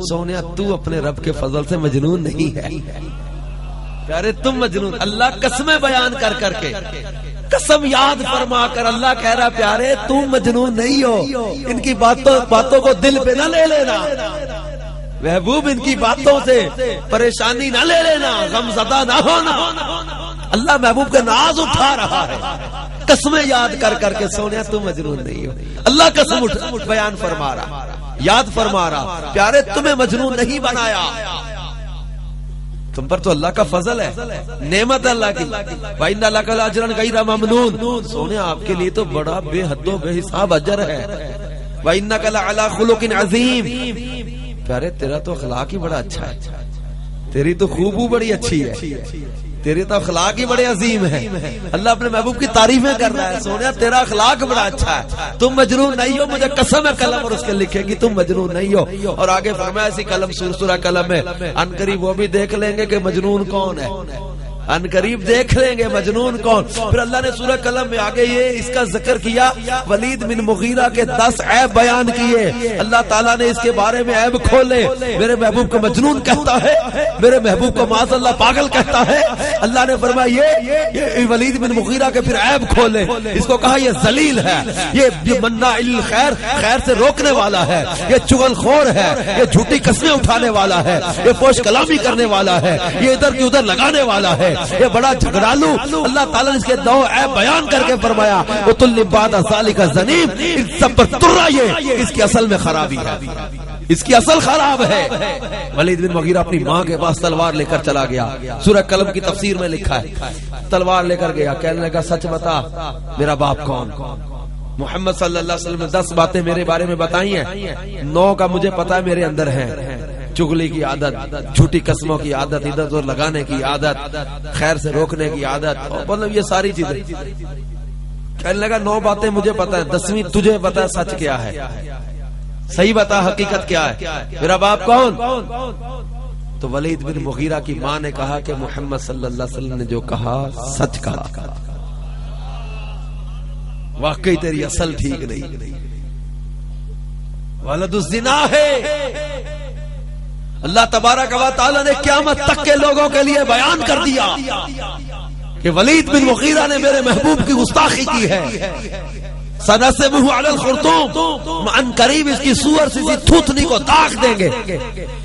سونیا تو اپنے رب کے فضل سے مجنون نہیں ہے پیارے، تم مجنون. اللہ قسمیں بیان کر کر کے، قسم یاد فرما کر اللہ کہہ رہا پیارے تم مجنون نہیں ہو. ان کی باتوں کو دل پہ نہ لے لینا محبوب، ان کی باتوں سے پریشانی نہ لے لینا، غم زدہ نہ ہونا. اللہ محبوب کا ناز اٹھا رہا ہے قسمیں یاد کر کر کے، سونیا تم مجنون نہیں ہو. اللہ قسم بیان فرما رہا، یاد فرما رہا پیارے تمہیں مجنون نہیں بنایا، تم پر تو اللہ کا فضل ہے، نعمت اللہ کی. وَإِنَّ لَكَ لَأَجْرًا غَيْرَ مَمْنُونٍ، سونے آپ کے لیے تو بڑا بے حد و بے حساب اجر ہے. وَإِنَّكَ لَعَلَىٰ خُلُقٍ عَظِيمٍ، پیارے تیرا تو اخلاق ہی بڑا اچھا ہے، تیری تو خوبو بڑی اچھی ہے، تیری تو اخلاق ہی بڑے عظیم ہے. اللہ اپنے محبوب کی تعریفیں کر رہا ہے، سونیا تیرا اخلاق بڑا اچھا ہے، تم مجنون نہیں ہو. مجھے قسم ہے قلم اور اس کے لکھے گی تم مجنون نہیں ہو. اور آگے فرمایا اسی قلم سورہ قلم ہے ان قریب وہ بھی دیکھ لیں گے کہ مجنون کون ہے، ان قریب دیکھ لیں گے مجنون کون. پھر اللہ نے سورہ قلم میں آگے یہ اس کا ذکر کیا، ولید بن مغیرہ کے 10 عیب بیان کیے. اللہ تعالیٰ نے اس کے بارے میں عیب کھولے. میرے محبوب کو مجنون کہتا ہے، میرے محبوب کو معاذ اللہ پاگل کہتا ہے. اللہ نے فرمایا یہ ولید بن مغیرہ کے پھر عیب کھولے. اس کو کہا یہ ذلیل ہے، یہ مناع للخیر، خیر سے روکنے والا ہے، یہ چغل خور ہے، یہ جھوٹی قسمیں اٹھانے والا ہے، یہ فوش کلامی کرنے والا ہے، یہ ادھر کی ادھر لگانے والا ہے، یہ بڑا جھگڑالو. اللہ تعالیٰ نے اس کے 2 عیب بیان کر کے فرمایا وَتُلِّ بَعْدَ ذَلِكَ زَنِيمٌ، ان سب پر ترا یہ اس کی اصل میں خرابی ہے، اس کی اصل خراب ہے. ولید بن مغیرہ اپنی ماں کے پاس تلوار لے کر چلا گیا. سورہ قلم کی تفسیر میں لکھا ہے تلوار لے کر گیا، کہنے لگا سچ بتا میرا باپ کون. محمد صلی اللہ علیہ وسلم نے 10 باتیں میرے بارے میں بتائی ہیں، 9 کا مجھے پتا ہے میرے اندر ہے. چغلی کی عادت، جھوٹی قسموں کی عادت، ادھر ادھر لگانے کی عادت، خیر سے روکنے کی عادت، مطلب یہ ساری چیزیں. کہنے لگا 9 باتیں مجھے پتا ہے، 10ویں تجھے پتا ہے سچ کیا ہے، صحیح بتا حقیقت کیا ہے، میرا باپ کون. تو ولید بن مغیرہ کی ماں نے کہا کہ محمد صلی اللہ علیہ وسلم نے جو کہا سچ کہا، واقعی تیری اصل ٹھیک نہیں، ولد الزنا ہے. اللہ تبارک و تعالی نے قیامت تک کے لوگوں کے لیے بیان کر دیا کہ ولید بن مغیرہ نے میرے محبوب کی گستاخی کی ہے. سنسمہ علی الخرطوم، ان قریب اس کی سور سی تھوتنی کو داغ دیں گے.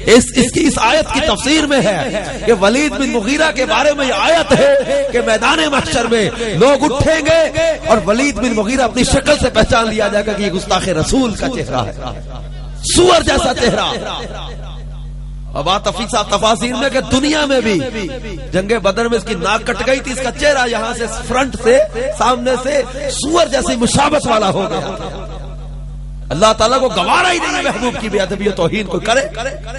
اس آیت کی تفسیر میں ہے کہ ولید بن مغیرہ کے بارے میں یہ آیت ہے کہ میدان محشر میں لوگ اٹھیں گے اور ولید بن مغیرہ اپنی شکل سے پہچان لیا جائے گا کہ یہ گستاخ رسول کا چہرہ ہے، سور جیسا چہرہ. اب تفاسیر میں کہ دنیا میں بھی جنگ بدر میں اس کی ناک کٹ گئی تھی، اس کا چہرہ یہاں سے فرنٹ سے سامنے سے سور جیسی مشابہت والا ہو گیا. اللہ تعالیٰ کو گوارا ہی نہیں محبوب کی بے ادبی و توہین کوئی کرے.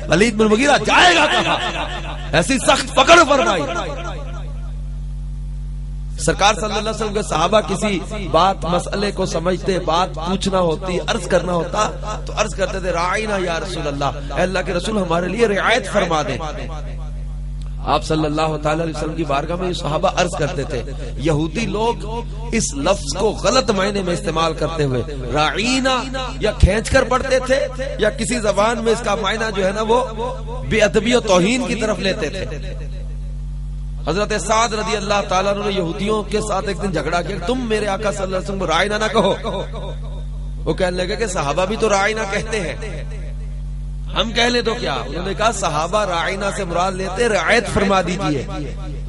ولید بن مغیرہ جائے گا کہاں، ایسی سخت پکڑ فرمائی. سرکار صلی اللہ علیہ وسلم کے صحابہ کسی بات مسئلے کو سمجھتے، بات پوچھنا ہوتی، عرض کرنا ہوتا تو عرض کرتے تھے رعینا یا رسول اللہ، اے اللہ کے رسول ہمارے لیے رعایت فرما دیں. آپ صلی اللہ تعالی علیہ وسلم کی بارگاہ میں یہ صحابہ عرض کرتے تھے. یہودی لوگ اس لفظ کو غلط معنی میں استعمال کرتے ہوئے رعینا یا کھینچ کر پڑھتے تھے یا کسی زبان میں اس کا معنی جو ہے نا وہ بے ادبی و توہین کی طرف لیتے تھے. حضرت سعد رضی اللہ تعالیٰ عنہ نے یہودیوں کے ساتھ ایک دن جھگڑا کیا، تم میرے آقا صلی اللہ علیہ وسلم کو رعینا نہ کہو. وہ کہنے لگے کہ صحابہ بھی تو رعینا کہتے ہیں، ہم کہہ لیں تو کیا. انہوں نے کہا صحابہ رعینا سے مراد لیتے رعایت فرما دیجئے،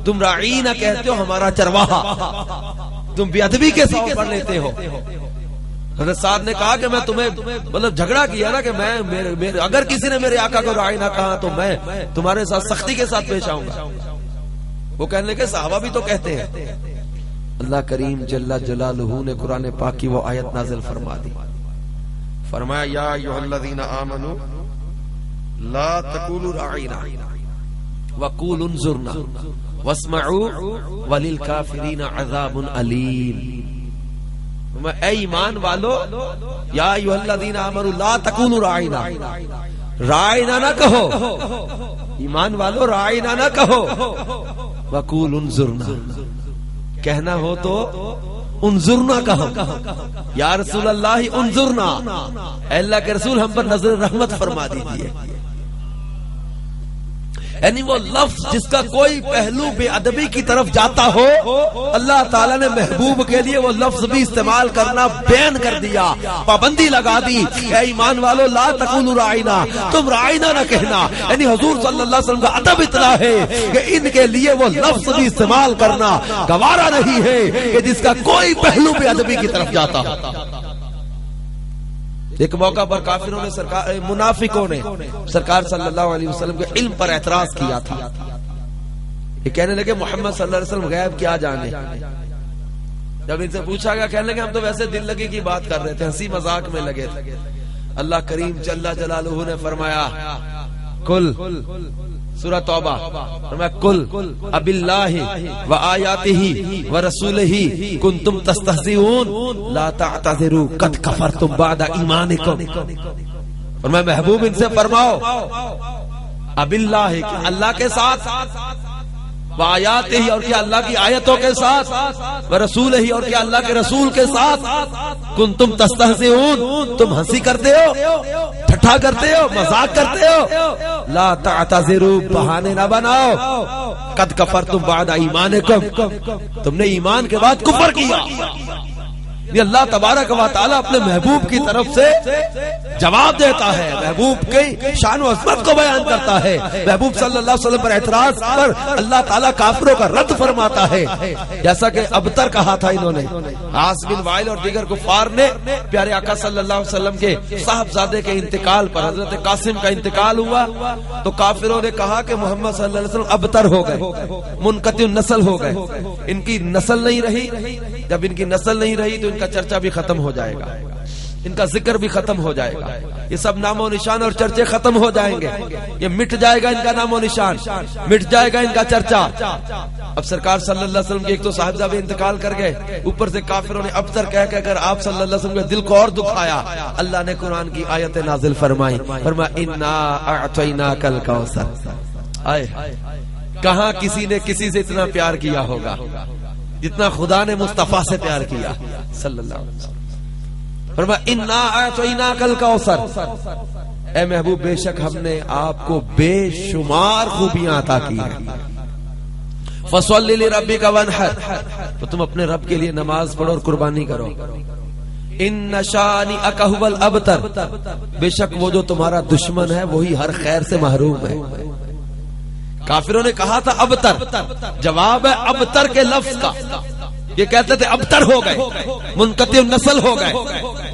تم رعینا کہتے ہو ہمارا چرواہا، تم بے ادبی کے ساتھ پڑھ لیتے ہو. حضرت سعد نے کہا کہ میں تمہیں مطلب جھگڑا کیا نا کہ میں اگر کسی نے میرے آقا کو رعینا کہا تو میں تمہارے ساتھ سختی کے ساتھ پیش آؤں گا. وہ کہنے لگے صحابہ بھی تو کہتے ہیں. اللہ کریم جل جلالہ نے قرآن پاک کی وہ آیت نازل فرما دی. فرمایا یا ایھا الذین آمنوا لا تقولوا رعینا وقولوا انظرنا واسمعوا وللکافرین عذاب علیم. اے ایمان والو، یا ایھا الذین آمنوا لا تقولوا رعینا، رعینا نہ کہو، ایمان والو رعینا نہ کہو، وقول انظرنا، کہنا ہو تو انظرنا کہو. یا رسول اللہ انظرنا، اے اللہ کے رسول ہم پر نظر رحمت فرما دیجئے. یعنی وہ لفظ جس کا کوئی پہلو بے ادبی کی طرف جاتا ہو، اللہ تعالیٰ نے محبوب کے لیے وہ لفظ بھی استعمال کرنا بین کر دیا، پابندی لگا دی۔ اے ایمان والو لا تقولوا راعینا، تم راعینا نہ کہنا۔ یعنی حضور صلی اللہ علیہ وسلم کا ادب اتنا ہے کہ ان کے لیے وہ لفظ بھی استعمال کرنا گوارا نہیں ہے کہ جس کا کوئی پہلو بے ادبی کی طرف جاتا ہو۔ ایک موقع پر کافروں نے منافقوں نے سرکار صلی اللہ علیہ وسلم کے علم پر اعتراض کیا تھا۔ یہ کہنے لگے محمد صلی اللہ علیہ وسلم غیب کیا جانے۔ جب ان سے پوچھا گیا کہنے لگے ہم تو ویسے دل لگی کی بات کر رہے تھے، ہنسی مذاق میں لگے تھے۔ اللہ کریم جل جلالہ نے فرمایا کل، سورہ توبہ فرمایا کل اب اللہ و آیاتہ و رسولہ کنتم تستہزئون لا تعتذروا قد کفرتم بعد ایمانکم۔ فرمایا محبوب ان سے فرماؤ اب اللہ، اللہ کے ساتھ، و آیاتہ اور کیا اللہ کی آیتوں کے ساتھ، و رسولہ اور کیا اللہ کے رسول کے ساتھ، کنتم تستہزئون تم ہنسی کرتے ہو، ٹھٹھا کرتے ہو، مذاق کرتے ہو۔ لا تعتذروا بہانے نہ بناؤ، قد کفرتم بعد ایمانکم تم نے ایمان کے بعد کفر کیا۔ یہ اللہ تبارک و تعالی اپنے محبوب کی طرف سے جواب دیتا ہے، محبوب کی شان و عظمت کو بیان کرتا ہے۔ محبوب صلی اللہ علیہ وسلم پر اعتراض پر اللہ تعالیٰ کافروں کا رد فرماتا ہے، جیسا کہ ابتر کہا تھا انہوں نے۔ عاص بن وائل اور دیگر کفار نے پیارے آقا صلی اللہ علیہ وسلم کے صاحبزادے کے انتقال پر، حضرت قاسم کا انتقال ہوا تو کافروں نے کہا کہ محمد صلی اللہ علیہ وسلم ابتر ہو گئے، منقطع النسل ہو گئے، ان کی نسل نہیں رہی۔ جب ان کی نسل نہیں رہی تو ان کا چرچا بھی ختم ہو جائے گا، ان کا ذکر بھی ختم ہو جائے گا، یہ سب نام و نشان اور چرچے ختم ہو جائیں گے، یہ مٹ جائے گا ان کا نام و نشان، مٹ جائے گا ان کا چرچا۔ اب سرکار صلی اللہ علیہ وسلم کے ایک تو صاحبزادے انتقال کر گئے، اوپر سے کافروں نے ابتر کہہ کہ اگر آپ صلی اللہ علیہ وسلم کے دل کو اور دکھایا۔ اللہ نے قرآن کی آیت نازل فرمائی، فرمایا انا اعطیناک الکوثر۔ آئے کہاں کسی نے کسی سے اتنا پیار کیا ہوگا جتنا خدا نے مصطفیٰ سے پیار کیا صلی اللہ علیہ وسلم۔ فرمایا انا اعطیناک الکوثر، اے محبوب بے شک ہم نے آپ کو بے شمار خوبیاں عطا کی ہیں۔ فصلی لربک وانحر، تو تم اپنے رب کے لیے نماز پڑھو اور قربانی کرو۔ ان شانئک ھو الابتر، بے شک وہ جو تمہارا دشمن ہے وہی ہر خیر سے محروم ہے۔ کافروں نے کہا تھا ابتر، جواب ہے ابتر کے لفظ کا۔ یہ کہتے تھے ابتر ہو گئے، منقطع النسل ہو گئے،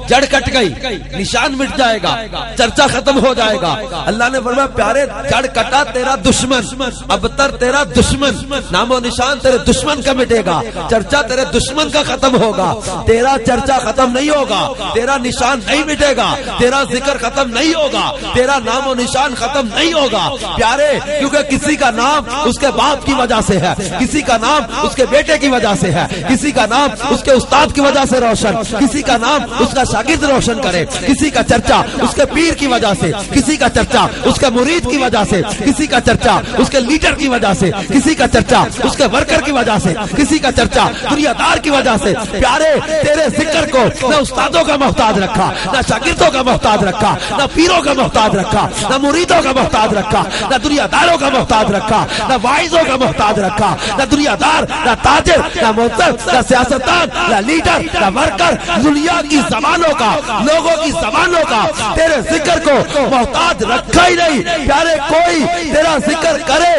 جڑ کٹ گئی، نشان مٹ جائے گا، چرچا ختم ہو جائے گا۔ اللہ نے فرمایا پیارے جڑ کٹا تیرا دشمن، ابتر تیرا دشمن، نام و نشان تیرے دشمن کا مٹے گا، چرچا تیرے دشمن کا ختم ہوگا، تیرا چرچا ختم نہیں ہوگا، تیرا نشان نہیں مٹے گا، تیرا ذکر ختم نہیں ہوگا، تیرا نام و نشان ختم نہیں ہوگا پیارے، کیونکہ کسی کا نام اس کے باپ کی وجہ سے ہے، کسی کا نام اس کے بیٹے کی وجہ سے ہے، کسی کا نام اس کے استاد کی وجہ سے روشن، کسی کا نام اس کا شاگرد روشن کرے، کسی کا چرچا اس کے پیر کی وجہ سے، کسی کا چرچا اس کے مرید کی وجہ سے، کسی کا چرچا اس کے لیڈر کی وجہ سے، کسی کا چرچا اس کے ورکر کی وجہ سے، کسی کا چرچا دنیا دار کی وجہ سے۔ پیارے تیرے ذکر کو نہ استادوں کا محتاج رکھا، نہ شاگردوں کا محتاج رکھا، نہ پیروں کا محتاج رکھا، نہ مریدوں کا محتاج رکھا، نہ دنیا داروں کا محتاج رکھا، نہ واعظوں کا محتاج رکھا، نہ دنیا دار، نہ تاجر، نہ معتبر، نہ سیاستدان، نہ لیڈر، نہ ورکر، دنیا کی زبانوں کا، لوگوں کی زبانوں کا تیرے ذکر کو محتاج رکھا ہی نہیں۔ پیارے کوئی تیرا ذکر کرے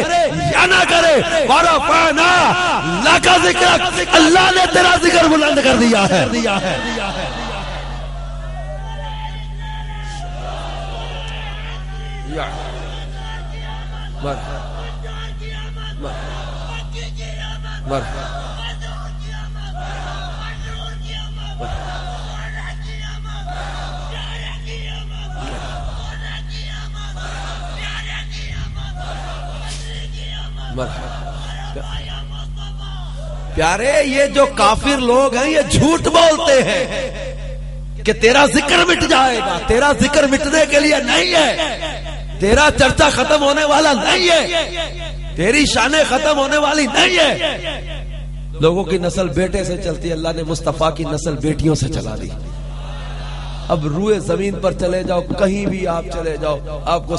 یا نہ کرے، ورفعنا لک ذکرک، اللہ نے تیرا ذکر بلند کر دیا ہے۔ پیارے یہ جو کافر لوگ ہیں یہ جھوٹ بولتے ہیں کہ تیرا ذکر مٹ جائے گا، تیرا ذکر مٹنے کے لیے نہیں ہے، تیرا چرچا ختم ہونے والا نہیں ہے، تیری شانیں ختم ہونے والی نہیں ہے۔ لوگوں کی نسل بیٹے سے چلتی ہے، اللہ نے مصطفیٰ کی نسل بیٹیوں سے چلا دی۔ اب روئے زمین پر چلے جاؤ، کہیں بھی آپ چلے جاؤ، آپ کو